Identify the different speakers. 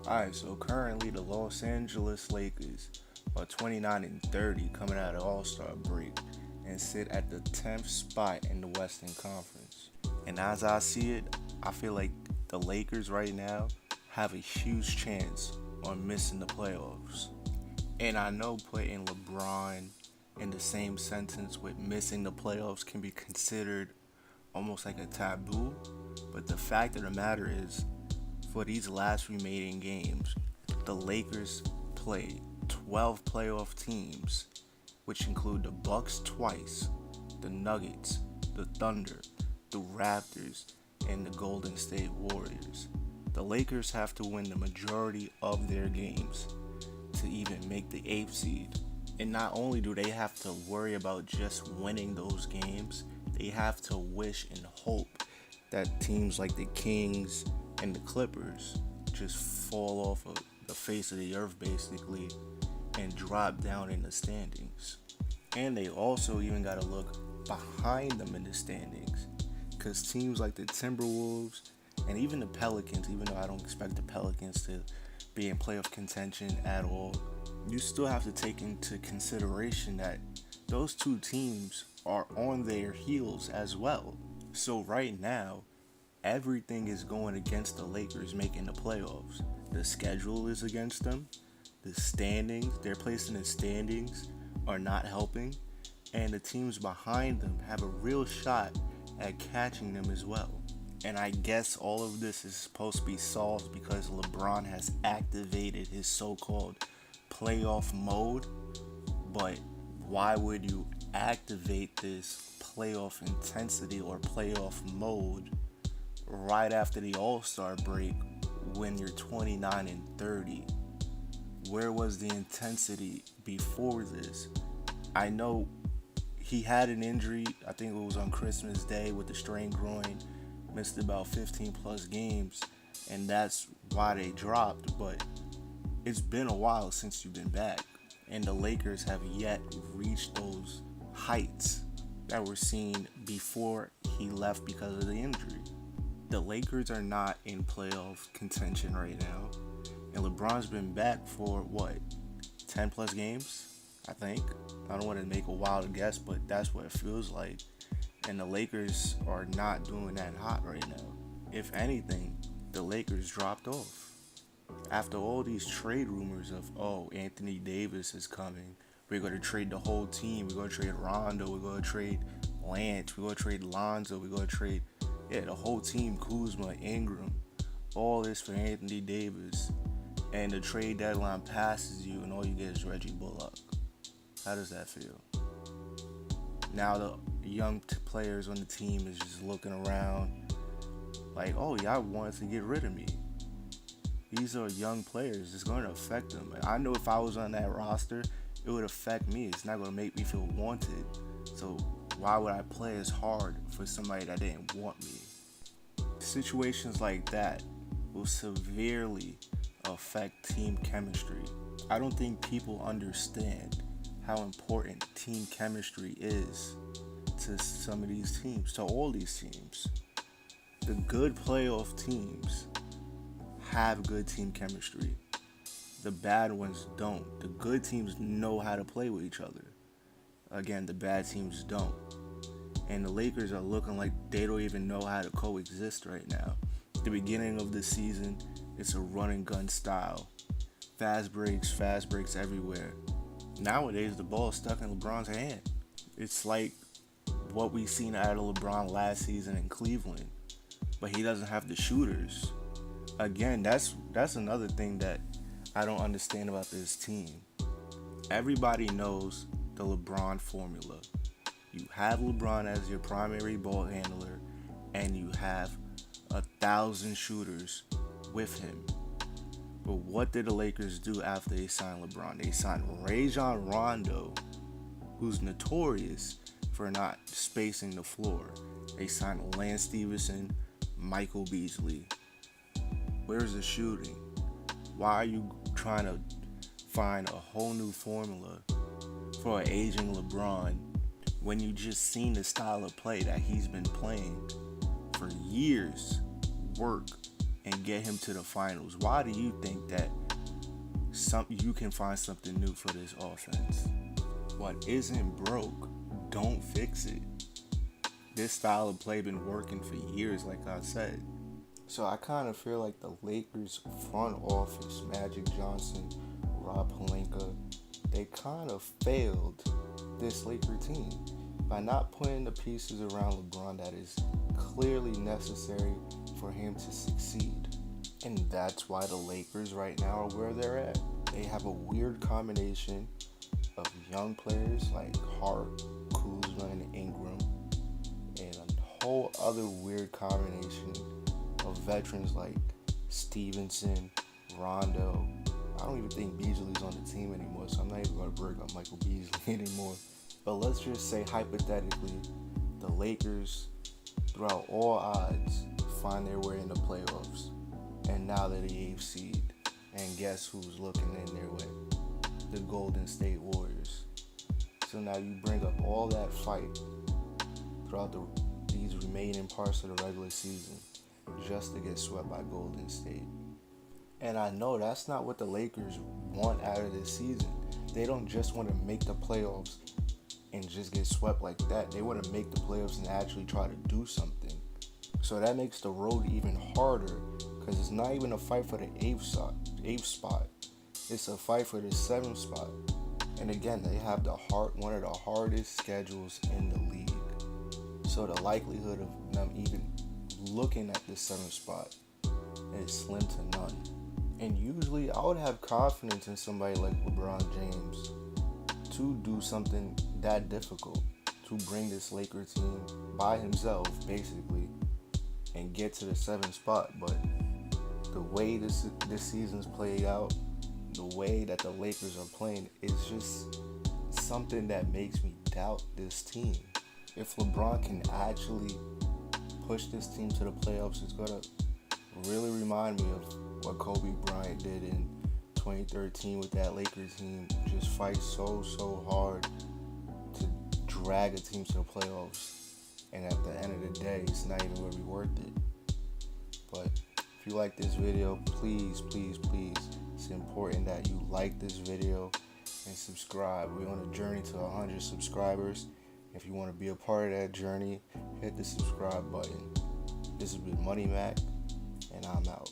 Speaker 1: Alright, so currently the Los Angeles Lakers are 29 and 30 coming out of All-Star break and sit at the 10th spot in the Western Conference. And as I see it, I feel like the Lakers right now have a huge chance on missing the playoffs. And I know putting LeBron in the same sentence with missing the playoffs can be considered almost like a taboo, but the fact of the matter is, for these last remaining games, the Lakers played 12 playoff teams, which include the Bucks twice, the Nuggets, the Thunder, the Raptors, and the Golden State Warriors. The Lakers have to win the majority of their games to even make the 8th seed. And not only do they have to worry about just winning those games, they have to wish and hope that teams like the Kings and the Clippers just fall off of the face of the earth basically and drop down in the standings. And they also even got to look behind them in the standings because teams like the Timberwolves and even the Pelicans, even though I don't expect the Pelicans to be in playoff contention at all, you still have to take into consideration that those two teams are on their heels as well. So right now, everything is going against the Lakers making the playoffs. The schedule is against them. The standings, their place in the standings, are not helping. And the teams behind them have a real shot at catching them as well. And I guess all of this is supposed to be solved because LeBron has activated his so-called playoff mode. But why would you activate this playoff intensity or playoff mode right after the All-Star break when you're 29 and 30? Where was the intensity before this? I know he had an injury, I think it was on Christmas Day with the strained groin, missed about 15 plus games, and that's why they dropped, but it's been a while since you've been back, and the Lakers have yet reached those heights that were seen before he left because of the injury. The Lakers are not in playoff contention right now, and LeBron's been back for 10 plus games, I think. I don't want to make a wild guess, but that's what it feels like. And the Lakers are not doing that hot right now. If anything, the Lakers dropped off. After all these trade rumors of, oh, Anthony Davis is coming, we're going to trade the whole team, we're going to trade Rondo, we're going to trade Lance, we're going to trade Lonzo, we're going to trade, the whole team, Kuzma, Ingram, all this for Anthony Davis. And the trade deadline passes you and all you get is Reggie Bullock. How does that feel? Now the young players on the team is just looking around like, oh, y'all wanted to get rid of me. These are young players. It's going to affect them. I know if I was on that roster, it would affect me. It's not going to make me feel wanted. So why would I play as hard for somebody that didn't want me? Situations like that will severely affect team chemistry. I don't think people understand how important team chemistry is to some of these teams, to all these teams. The good playoff teams have good team chemistry. The bad ones don't. The good teams know how to play with each other. Again, the bad teams don't. And the Lakers are looking like they don't even know how to coexist right now. At the beginning of the season, it's a run and gun style. Fast breaks everywhere. Nowadays, the ball is stuck in LeBron's hand. It's like what we seen out of LeBron last season in Cleveland, but he doesn't have the shooters. Again, that's another thing that I don't understand about this team. Everybody knows the LeBron formula. You have LeBron as your primary ball handler, and you have 1,000 shooters with him. But what did the Lakers do after they signed LeBron? They signed Rajon Rondo, who's notorious for not spacing the floor. They signed Lance Stevenson, Michael Beasley. Where's the shooting? Why are you trying to find a whole new formula for an aging LeBron when you just seen the style of play that he's been playing for years work and get him to the finals? Why do you think that you can find something new for this offense? What isn't broke, don't fix it. This style of play been working for years, like I said. So I kind of feel like the Lakers front office, Magic Johnson, Rob Pelinka, they kind of failed this Laker team by not putting the pieces around LeBron that is clearly necessary for him to succeed. And that's why the Lakers right now are where they're at. They have a weird combination of young players like Hart, Kuzma, and Ingram, and a whole other weird combination of veterans like Stevenson, Rondo. I don't even think Beasley's on the team anymore, so I'm not even going to bring up Michael Beasley anymore. But let's just say, hypothetically, the Lakers, throughout all odds, find their way in the playoffs. And now they're the 8th seed. And guess who's looking in their way? The Golden State Warriors. So now you bring up all that fight throughout these remaining parts of the regular season just to get swept by Golden State. And I know that's not what the Lakers want out of this season. They don't just want to make the playoffs and just get swept like that. They want to make the playoffs and actually try to do something. So that makes the road even harder, because it's not even a fight for the 8th spot. It's a fight for the 7th spot. And again, they have one of the hardest schedules in the league. So the likelihood of them even looking at the 7th spot is slim to none. And usually I would have confidence in somebody like LeBron James to do something that difficult, to bring this Laker team by himself, basically, and get to the 7th spot. But the way this season's played out, the way that the Lakers are playing, is just something that makes me doubt this team. If LeBron can actually push this team to the playoffs, it's going to really remind me of what Kobe Bryant did in 2013 with that Lakers team. Just fight so hard to drag a team to the playoffs, and at the end of the day, it's not even going to be worth it. But if you like this video, please, it's important that you like this video and subscribe. We're on a journey to 100 subscribers. If you want to be a part of that journey, hit the subscribe button. This has been Moneymack, and I'm out.